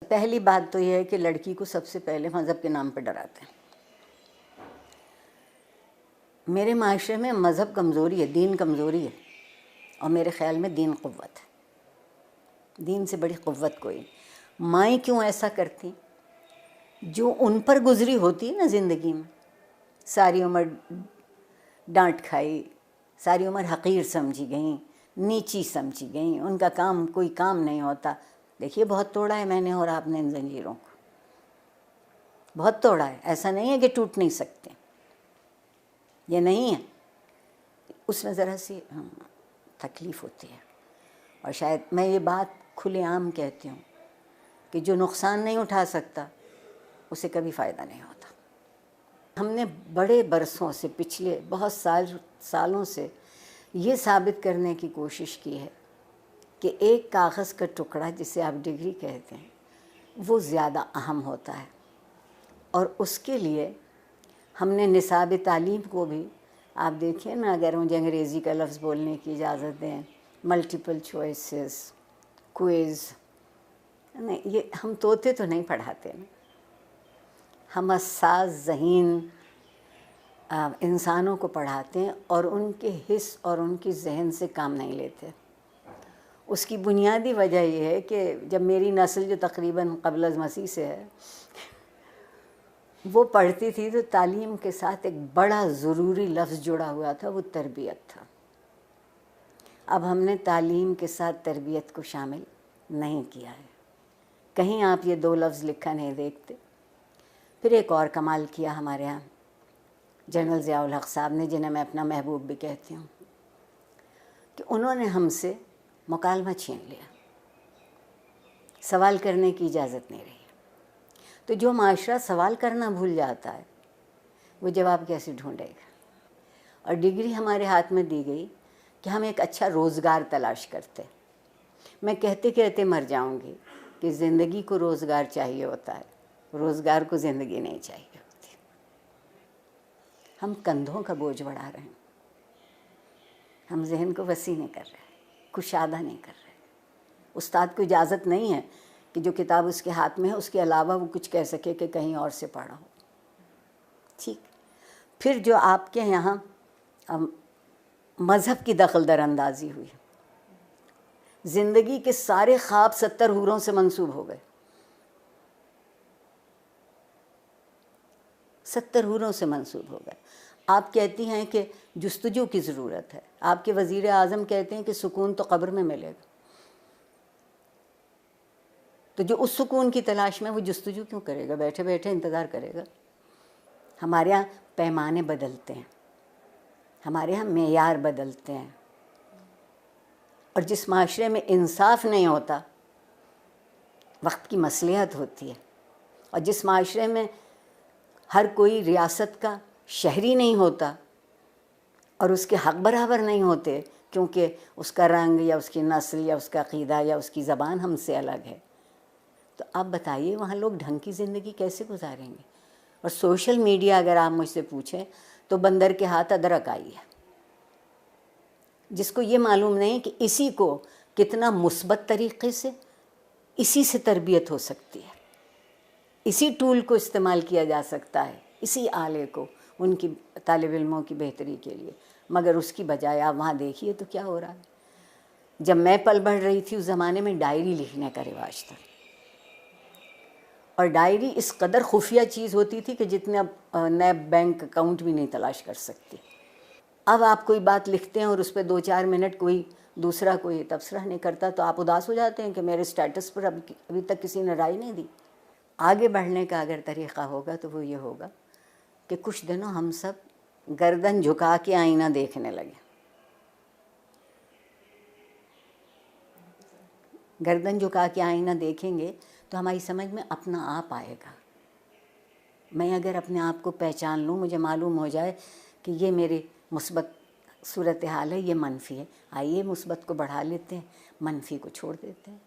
پہلی بات تو یہ ہے کہ لڑکی کو سب سے پہلے مذہب کے نام پہ ڈراتے ہیں. میرے معاشرے میں مذہب کمزوری ہے، دین کمزوری ہے، اور میرے خیال میں دین قوت ہے. دین سے بڑی قوت کوئی. مائیں کیوں ایسا کرتی؟ جو ان پر گزری ہوتی ہے نا زندگی میں، ساری عمر ڈانٹ کھائی، ساری عمر حقیر سمجھی گئیں، نیچی سمجھی گئیں، ان کا کام کوئی کام نہیں ہوتا. دیکھیے بہت توڑا ہے میں نے اور آپ نے ان زنجیروں کو، بہت توڑا ہے. ایسا نہیں ہے کہ ٹوٹ نہیں سکتے، یہ نہیں ہے. اس میں ذرا سی تکلیف ہوتی ہے. اور شاید میں یہ بات کھلے عام کہتی ہوں کہ جو نقصان نہیں اٹھا سکتا اسے کبھی فائدہ نہیں ہوتا. ہم نے بڑے برسوں سے، پچھلے بہت سالوں سے یہ ثابت کرنے کی کوشش کی ہے کہ ایک کاغذ کا ٹکڑا جسے آپ ڈگری کہتے ہیں وہ زیادہ اہم ہوتا ہے. اور اس کے لیے ہم نے نصاب تعلیم کو بھی، آپ دیکھیں نا، اگر مجھے انگریزی کا لفظ بولنے کی اجازت دیں، ملٹیپل چوائسز، کوئز، نہیں، یہ ہم طوطے تو نہیں پڑھاتے نا، ہم حساس ذہین انسانوں کو پڑھاتے ہیں اور ان کے حس اور ان کی ذہن سے کام نہیں لیتے. اس کی بنیادی وجہ یہ ہے کہ جب میری نسل جو تقریباً قبل از مسیح سے ہے وہ پڑھتی تھی تو تعلیم کے ساتھ ایک بڑا ضروری لفظ جڑا ہوا تھا، وہ تربیت تھا. اب ہم نے تعلیم کے ساتھ تربیت کو شامل نہیں کیا ہے. کہیں آپ یہ دو لفظ لکھا نہیں دیکھتے. پھر ایک اور کمال کیا ہمارے ہاں جنرل ضیاء الحق صاحب نے، جنہیں میں اپنا محبوب بھی کہتی ہوں، کہ انہوں نے ہم سے مکالمہ چھین لیا، سوال کرنے کی اجازت نہیں رہی. تو جو معاشرہ سوال کرنا بھول جاتا ہے وہ جواب کیسے ڈھونڈے گا؟ اور ڈگری ہمارے ہاتھ میں دی گئی کہ ہم ایک اچھا روزگار تلاش کرتے. میں کہتے کہتے مر جاؤں گی کہ زندگی کو روزگار چاہیے ہوتا ہے، روزگار کو زندگی نہیں چاہیے ہوتی. ہم کندھوں کا بوجھ بڑھا رہے ہیں، ہم ذہن کو وسیع نہیں کر رہے، کشادہ نہیں کر رہے. استاد کو اجازت نہیں ہے کہ جو کتاب اس کے ہاتھ میں ہے اس کے علاوہ وہ کچھ کہہ سکے کہ کہیں اور سے پڑھا ہو. ٹھیک. پھر جو آپ کے یہاں مذہب کی دخل در اندازی ہوئی، زندگی کے سارے خواب 70 حوروں سے منسوب ہو گئے، 70 حوروں سے منسوب ہو گئے. آپ کہتی ہیں کہ جستجو کی ضرورت ہے، آپ کے وزیر اعظم کہتے ہیں کہ سکون تو قبر میں ملے گا. تو جو اس سکون کی تلاش میں، وہ جستجو کیوں کرے گا؟ بیٹھے بیٹھے انتظار کرے گا. ہمارے یہاں پیمانے بدلتے ہیں، ہمارے یہاں معیار بدلتے ہیں. اور جس معاشرے میں انصاف نہیں ہوتا وقت کی مصلحت ہوتی ہے، اور جس معاشرے میں ہر کوئی ریاست کا شہری نہیں ہوتا اور اس کے حق برابر نہیں ہوتے کیونکہ اس کا رنگ یا اس کی نسل یا اس کا عقیدہ یا اس کی زبان ہم سے الگ ہے، تو آپ بتائیے وہاں لوگ ڈھنگ کی زندگی کیسے گزاریں گے؟ اور سوشل میڈیا اگر آپ مجھ سے پوچھیں تو بندر کے ہاتھ ادرک آئی ہے. جس کو یہ معلوم نہیں کہ اسی کو کتنا مثبت طریقے سے، اسی سے تربیت ہو سکتی ہے، اسی ٹول کو استعمال کیا جا سکتا ہے، اسی آلے کو ان کی طالب علموں کی بہتری کے لیے. مگر اس کی بجائے آپ وہاں دیکھیے تو کیا ہو رہا ہے. جب میں پل بڑھ رہی تھی اس زمانے میں ڈائری لکھنے کا رواج تھا، اور ڈائری اس قدر خفیہ چیز ہوتی تھی کہ جتنے اب نئے بینک اکاؤنٹ بھی نہیں تلاش کر سکتی. اب آپ کوئی بات لکھتے ہیں اور اس پہ 2-4 منٹ کوئی دوسرا کوئی تبصرہ نہیں کرتا تو آپ اداس ہو جاتے ہیں کہ میرے سٹیٹس پر ابھی تک کسی نے رائے نہیں دی. آگے بڑھنے کا اگر طریقہ ہوگا تو وہ یہ ہوگا کہ کچھ دنوں ہم سب گردن جھکا کے آئینہ دیکھنے لگے. گردن جھکا کے آئینہ دیکھیں گے تو ہماری سمجھ میں اپنا آپ آئے گا. میں اگر اپنے آپ کو پہچان لوں، مجھے معلوم ہو جائے کہ یہ میری مثبت صورتحال ہے، یہ منفی ہے، آئیے مثبت کو بڑھا لیتے ہیں، منفی کو چھوڑ دیتے ہیں.